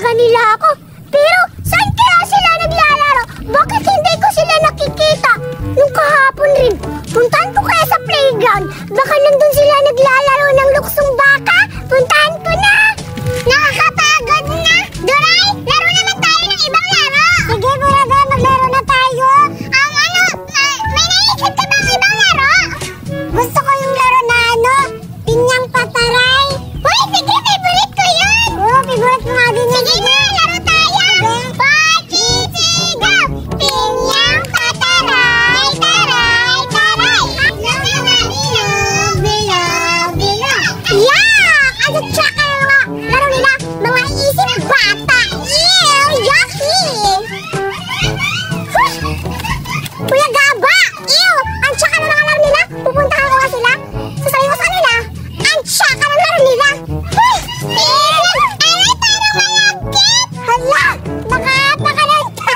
talaga nila ako. Pero saan kaya sila naglalaro? Bakit hindi ko sila nakikita? Nung kahapon rin, puntahan ko kaya sa playground. Baka nandun sila naglalaro ng luksong baka. Puntahan ko na. Nakakapagod na. Doray, laro naman tayo ng ibang laro. Sige, Buraday, maglaro na tayo. May naisip ka bang ibang laro? Gusto ko yung laro na pinyang pataray. Uy, sige, favorite ko yun. Oo, favorite ko nga din yun. Sige na, laro tayo. Pachisigaw, pinyang pataray, taray, taray. Bilog, bilog, bilog. Yak! Ano tsaka yung laro nila? Mga isip bata. Ew, yucky! Kuya Gaba! Ew! Ang tsaka na mga laro nila. Pupuntahan ko nga sila. Sasabihin ko sa kanila. Ang tsaka na laro nila. Ay, parang malagkit! Hala! Nakatakalanta!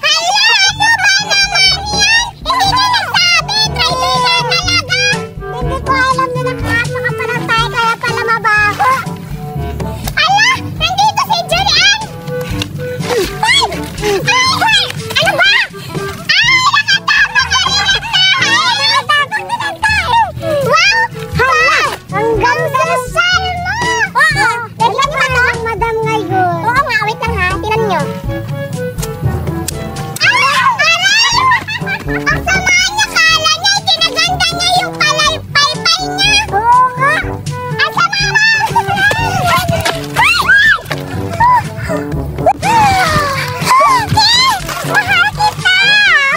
Hala! Ano ba naman yan? Hindi na nasabi! Kaibigan talaga! Hindi ko alam na nakasaka pala tayo kaya pala mabaho. Hala! Nandito si Julian! Ay! Ay! Ano ba? Nakatakot na rin ang tao! Wow! Hala! Ang ganda ng salmo! Oo! Tignan mo to? Madam ngayon. Oo nga, wait lang ha. Tignan nyo. Aray! Ang sama niya, kala niya. Itinaganda niya yung palaypay niya. Oo nga. Ang sama mo! Mahal kita!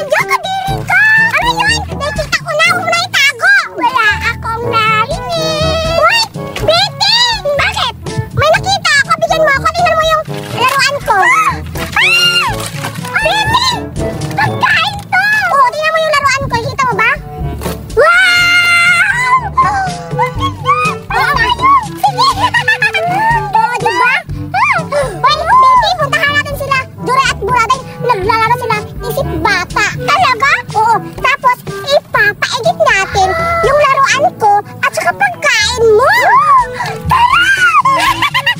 Diyan ka diri ka! Ano yun? Nakita ko na, huwag na itago! Wala akong narinig! Uy! Betty! Bakit? May nakita ako, bigyan mo ako, tingnan mo yung laruan ko! Betty! Pagkain to! Oo, tingnan mo yung laruan ko, kita mo ba? Wow! Ang ganda! Oo nga! Sige! Oo, diba? Uy, Betty, puntahan natin sila. Duray at Buraday, naglalaro sila isip bata. Talaga? Oo. Tapos, ipapaedit natin yung laruan ko at saka pagkain mo. Tara! Tara na!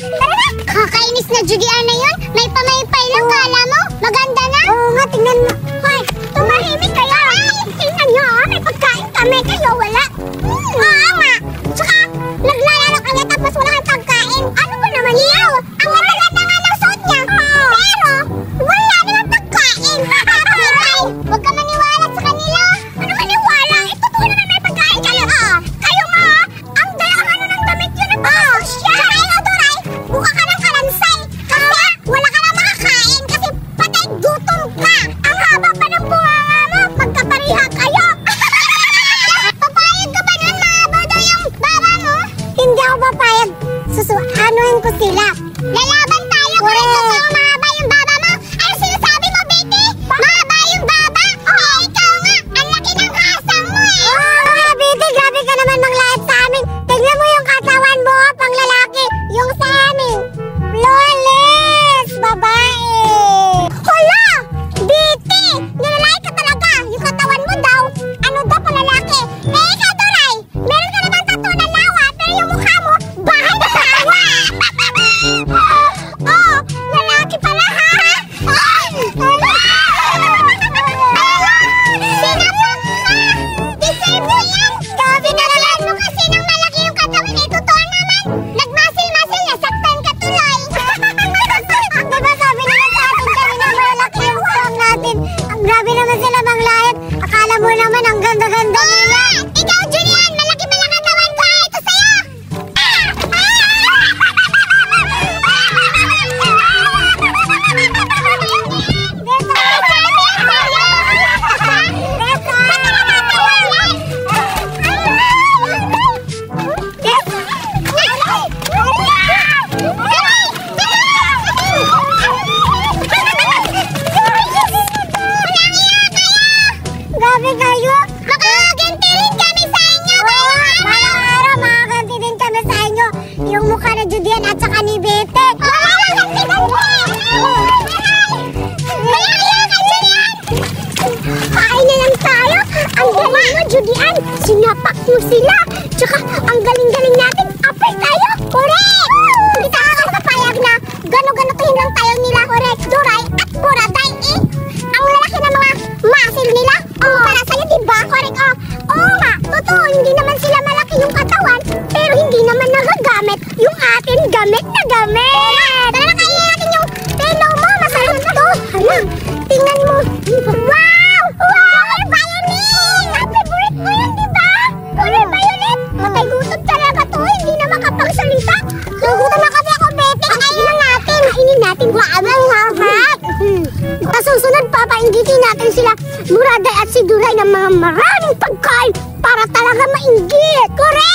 Kakainis na Julian na yun. May pamaypay lang, kala mo? Maganda na? Oo nga, tingnan mo. Hoy, tumahimik kayo. Tingnan nyo, may pagkain kami. Kayo wala. Oo nga. Tsaka, naglalaro kami tapos wala kang pagkain. Ano ba naman yaw? Ang ganda nga ng suot niya. Pero, wala naman pagkain. Huwag ka maniwala sa kanila. Ano maniwala? Ito po naman may pagkain kayo. Kayo nga, ang dala ng damit yun na pangosya. Tsaka ikaw, Doray, buka ka ng kalansay. Kasi wala ka na makakain kasi patay gutom ka. Ang haba pa ng buhanga mo. Magkapariha kayo. Paano papainggitin natin sila Buraday at si Duray ng mga maraming pagkain para talaga mainggit. Correct!